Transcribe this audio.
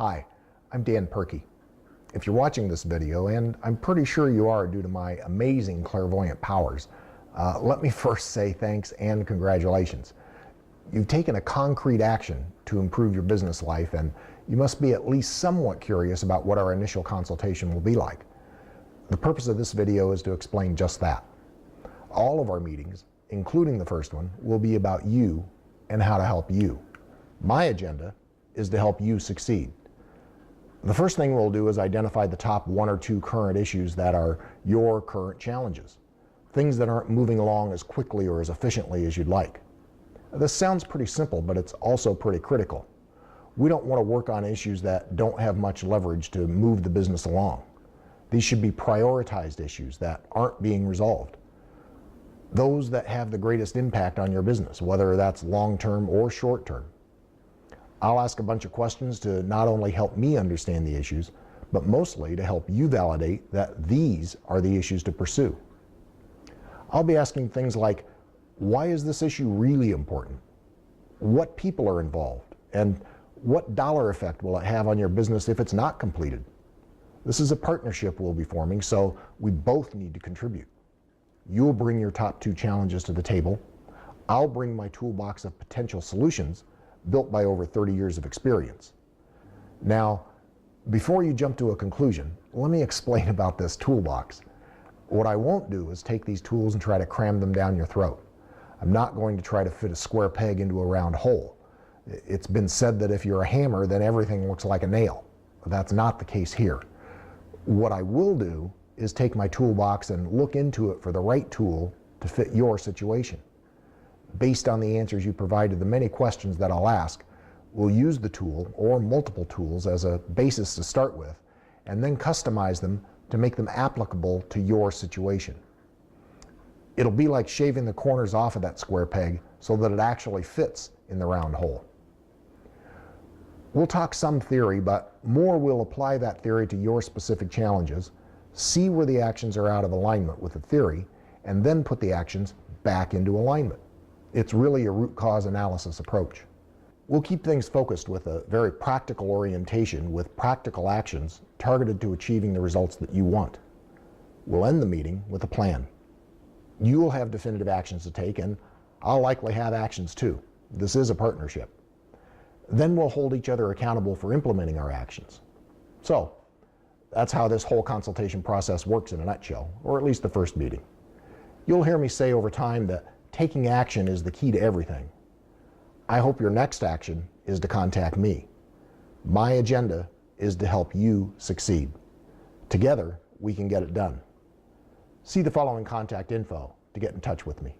Hi, I'm Dan Perky. If you're watching this video, and I'm pretty sure you are due to my amazing clairvoyant powers, let me first say thanks and congratulations. You've taken a concrete action to improve your business life, and you must be at least somewhat curious about what our initial consultation will be like. The purpose of this video is to explain just that. All of our meetings, including the first one, will be about you and how to help you. My agenda is to help you succeed. The first thing we'll do is identify the top 1 or 2 current issues that are your current challenges, things that aren't moving along as quickly or as efficiently as you'd like. This sounds pretty simple, but it's also pretty critical. We don't want to work on issues that don't have much leverage to move the business along. These should be prioritized issues that aren't being resolved. Those that have the greatest impact on your business, whether that's long-term or short-term. I'll ask a bunch of questions to not only help me understand the issues, but mostly to help you validate that these are the issues to pursue. I'll be asking things like, why is this issue really important? What people are involved? And what dollar effect will it have on your business if it's not completed? This is a partnership we'll be forming, so we both need to contribute. You'll bring your top 2 challenges to the table. I'll bring my toolbox of potential solutions built by over 30 years of experience. Now, before you jump to a conclusion, let me explain about this toolbox. What I won't do is take these tools and try to cram them down your throat. I'm not going to try to fit a square peg into a round hole. It's been said that if you're a hammer, then everything looks like a nail. That's not the case here. What I will do is take my toolbox and look into it for the right tool to fit your situation. Based on the answers you provide to the many questions that I'll ask, we'll use the tool or multiple tools as a basis to start with, and then customize them to make them applicable to your situation. It'll be like shaving the corners off of that square peg so that it actually fits in the round hole. We'll talk some theory, but more will apply that theory to your specific challenges, see where the actions are out of alignment with the theory, and then put the actions back into alignment. It's really a root cause analysis approach. We'll keep things focused with a very practical orientation with practical actions targeted to achieving the results that you want. We'll end the meeting with a plan. You will have definitive actions to take, and I'll likely have actions too. This is a partnership. Then we'll hold each other accountable for implementing our actions. So, that's how this whole consultation process works in a nutshell, or at least the first meeting. You'll hear me say over time that taking action is the key to everything. I hope your next action is to contact me. My agenda is to help you succeed. Together, we can get it done. See the following contact info to get in touch with me.